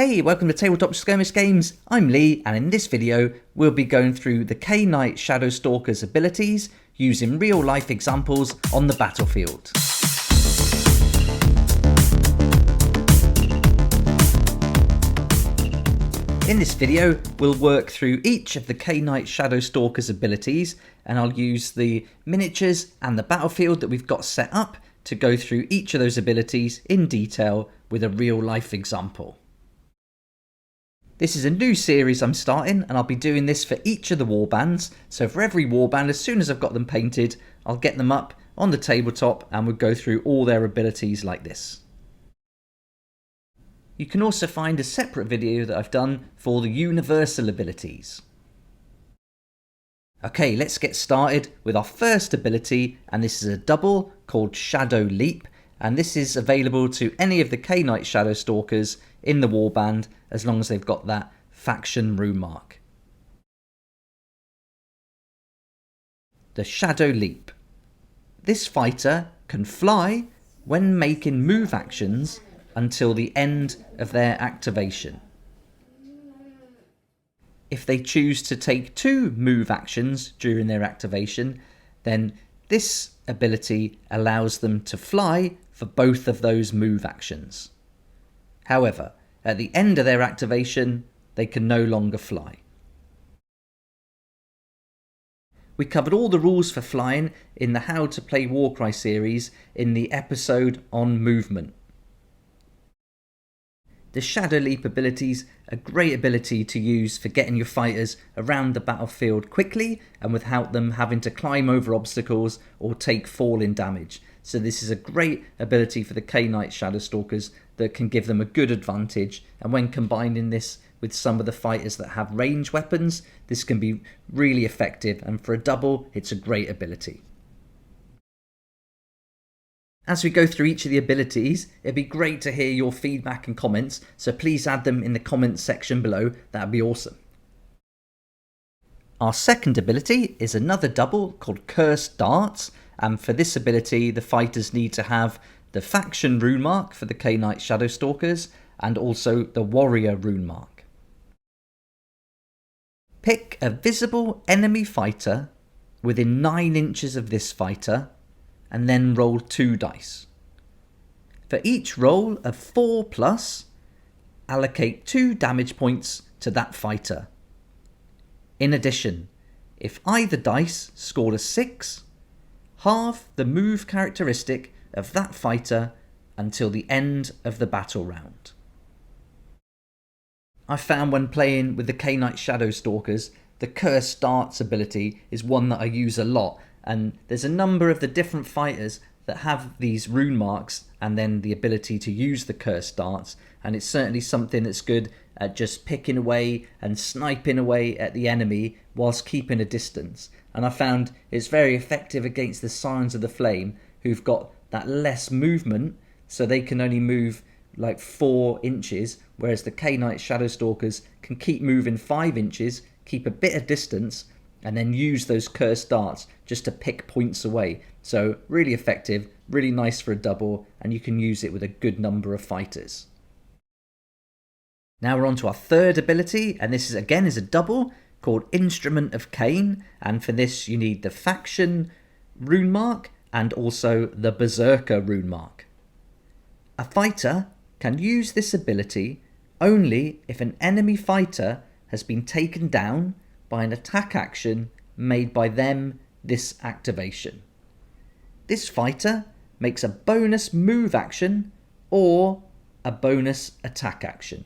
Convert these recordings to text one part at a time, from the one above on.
Hey, welcome to Tabletop Skirmish Games. I'm Lee, and in this video we'll be going through the Khainite Shadowstalkers abilities using real life examples on the battlefield. In this video we'll work through each of the Khainite Shadowstalkers abilities, and I'll use the miniatures and the battlefield that we've got set up to go through each of those abilities in detail with a real life example. This is a new series I'm starting, and I'll be doing this for each of the warbands. So for every warband, as soon as I've got them painted, I'll get them up on the tabletop and we'll go through all their abilities like this. You can also find a separate video that I've done for the universal abilities. Okay, let's get started with our first ability, and this is a double called Shadow Leap, and this is available to any of the Khainite Shadowstalkers in the warband as long as they've got that faction rune mark. The Shadow Leap. This fighter can fly when making move actions until the end of their activation. If they choose to take 2 move actions during their activation, then this ability allows them to fly for both of those move actions. However, at the end of their activation, they can no longer fly. We covered all the rules for flying in the How to Play Warcry series in the episode on movement. The Shadow Leap abilities are a great ability to use for getting your fighters around the battlefield quickly and without them having to climb over obstacles or take falling damage. So this is a great ability for the Khainite Shadowstalkers that can give them a good advantage, and when combining this with some of the fighters that have range weapons, this can be really effective, and for a double it's a great ability. As we go through each of the abilities, it'd be great to hear your feedback and comments, so please add them in the comments section below. That'd be awesome. Our second ability is another double called Cursed Darts, and for this ability the fighters need to have the faction rune mark for the Khainite Shadowstalkers and also the warrior rune mark. Pick a visible enemy fighter within 9 inches of this fighter and then roll 2 dice. For each roll of 4+, allocate 2 damage points to that fighter. In addition, if either dice scored a 6, halve the move characteristic of that fighter until the end of the battle round. I found when playing with the Khainite Shadowstalkers, the Cursed Darts ability is one that I use a lot, and there's a number of the different fighters that have these rune marks and then the ability to use the Cursed Darts, and it's certainly something that's good at just picking away and sniping away at the enemy whilst keeping a distance. And I found it's very effective against the Scions of the Flame, who've got that less movement, so they can only move like 4 inches, whereas the Khainite Shadowstalkers can keep moving 5 inches, keep a bit of distance, and then use those Cursed Darts just to pick points away. So really effective, really nice for a double, and you can use it with a good number of fighters. Now we're on to our third ability, and this is again a double called Instrument of Kane, and for this you need the faction rune mark and also the berserker rune mark. A fighter can use this ability only if an enemy fighter has been taken down by an attack action made by them this activation. This fighter makes a bonus move action or a bonus attack action.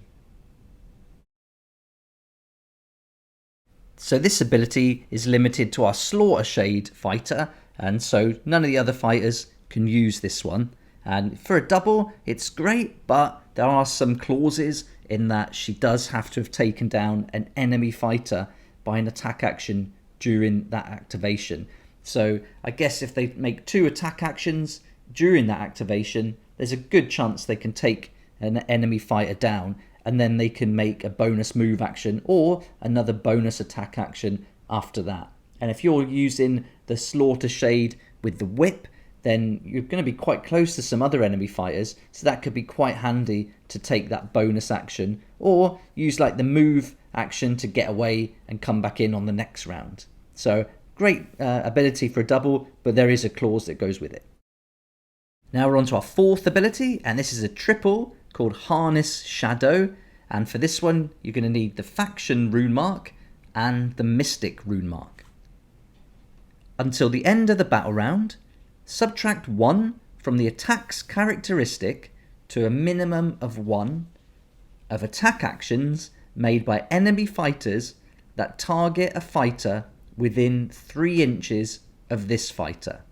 So this ability is limited to our Slaughter Shade fighter, and so none of the other fighters can use this one. And for a double it's great, but there are some clauses in that she does have to have taken down an enemy fighter by an attack action during that activation. So I guess if they make 2 attack actions during that activation, there's a good chance they can take an enemy fighter down, and then they can make a bonus move action or another bonus attack action after that. And if you're using the Slaughter Shade with the whip, then you're going to be quite close to some other enemy fighters, so that could be quite handy to take that bonus action, or use like the move action to get away and come back in on the next round. So great ability for a double, but there is a clause that goes with it. Now we're on to our fourth ability, and this is a triple called Harness Shadow. And for this one, you're going to need the Faction rune mark and the Mystic rune mark. Until the end of the battle round, subtract 1 from the attack's characteristic to a minimum of 1 of attack actions made by enemy fighters that target a fighter within 3 inches of this fighter.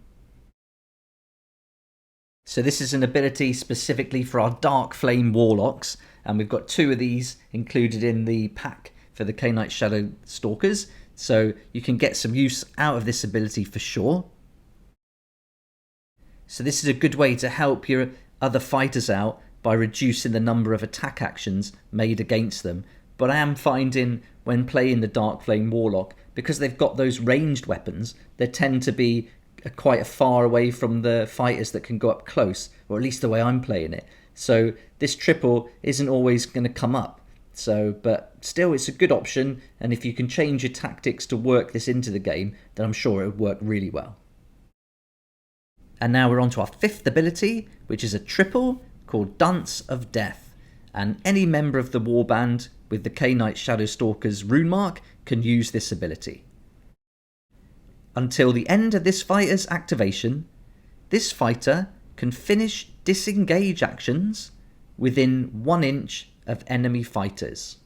So this is an ability specifically for our Dark Flame Warlocks, and we've got 2 of these included in the pack for the Khainite Shadowstalkers, so you can get some use out of this ability for sure. So this is a good way to help your other fighters out by reducing the number of attack actions made against them. But I am finding when playing the Dark Flame Warlock, because they've got those ranged weapons, they tend to be quite far away from the fighters that can go up close, or at least the way I'm playing it. So this triple isn't always going to come up. But still, it's a good option, and if you can change your tactics to work this into the game, then I'm sure it would work really well. And now we're on to our fifth ability, which is a triple called Dance of Death. And any member of the warband with the Khainite Shadowstalkers rune mark can use this ability. Until the end of this fighter's activation, this fighter can finish disengage actions within 1 inch of enemy fighters.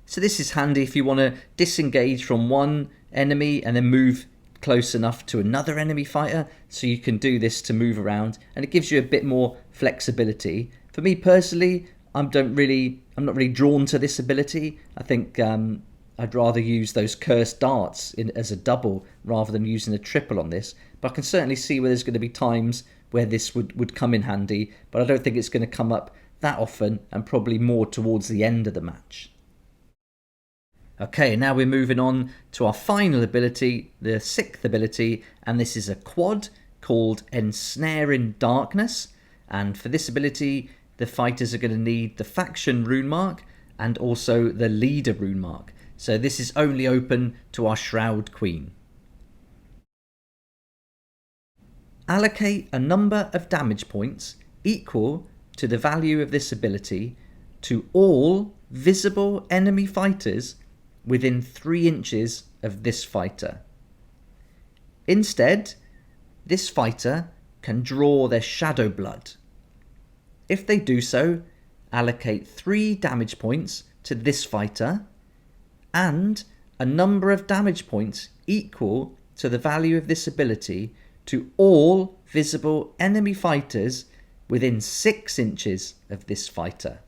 So this is handy if you want to disengage from one enemy and then move close enough to another enemy fighter, so you can do this to move around, and it gives you a bit more flexibility. For me personally, I'm not really drawn to this ability. I think I'd rather use those cursed darts as a double rather than using a triple on this. But I can certainly see where there's going to be times where this would come in handy, but I don't think it's going to come up that often, and probably more towards the end of the match. Okay, now we're moving on to our final ability, the sixth ability, and this is a quad called Ensnaring Darkness. And for this ability, the fighters are going to need the Faction rune mark and also the Leader rune mark. So this is only open to our Shroud Queen. Allocate a number of damage points equal to the value of this ability to all visible enemy fighters within 3 inches of this fighter. Instead, this fighter can draw their shadow blood. If they do so, allocate 3 damage points to this fighter and a number of damage points equal to the value of this ability to all visible enemy fighters within 6 inches of this fighter.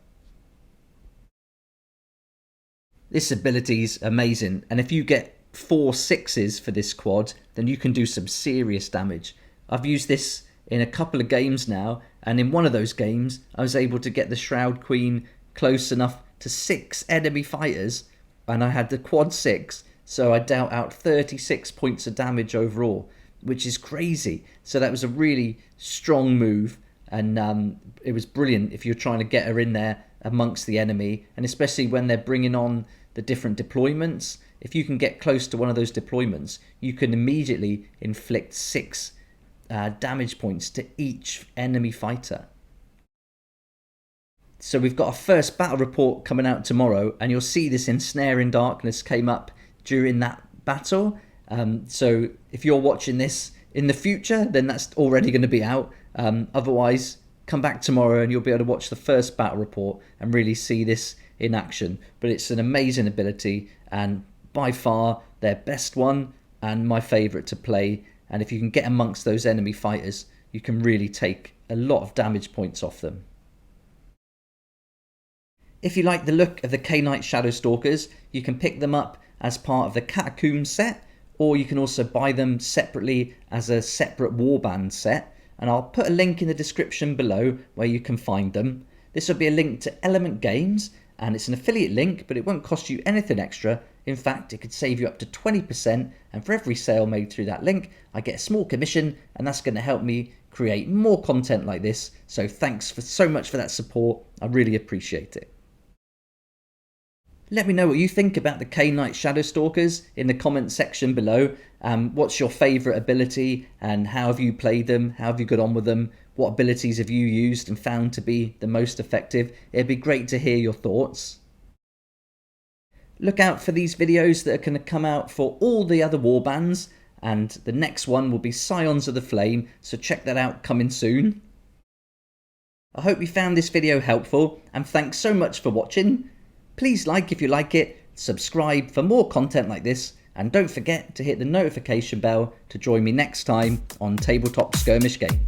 This ability is amazing, and if you get 4 6s for this quad, then you can do some serious damage. I've used this in a couple of games now, and in one of those games I was able to get the Shroud Queen close enough to 6 enemy fighters, and I had the quad 6, so I dealt out 36 points of damage overall, which is crazy. So that was a really strong move, and it was brilliant if you're trying to get her in there amongst the enemy, and especially when they're bringing on the different deployments. If you can get close to one of those deployments, you can immediately inflict 6 damage points to each enemy fighter. So we've got our first battle report coming out tomorrow, and you'll see this Ensnaring Darkness came up during that battle. So if you're watching this in the future, then that's already going to be out. Otherwise, come back tomorrow and you'll be able to watch the first battle report and really see this in action. But it's an amazing ability, and by far their best one and my favourite to play. And if you can get amongst those enemy fighters, you can really take a lot of damage points off them. If you like the look of the Khainite Shadowstalkers, you can pick them up as part of the Catacomb set, or you can also buy them separately as a separate warband set, and I'll put a link in the description below where you can find them. This will be a link to Element Games, and it's an affiliate link, but it won't cost you anything extra. In fact, it could save you up to 20%, and for every sale made through that link, I get a small commission, and that's going to help me create more content like this. So thanks so much for that support. I really appreciate it. Let me know what you think about the Khainite Shadowstalkers in the comment section below. What's your favourite ability and how have you played them? How have you got on with them? What abilities have you used and found to be the most effective? It'd be great to hear your thoughts. Look out for these videos that are going to come out for all the other warbands, and the next one will be Scions of the Flame, so check that out coming soon. I hope you found this video helpful, and thanks so much for watching. Please like if you like it, subscribe for more content like this, and don't forget to hit the notification bell to join me next time on Tabletop Skirmish Game.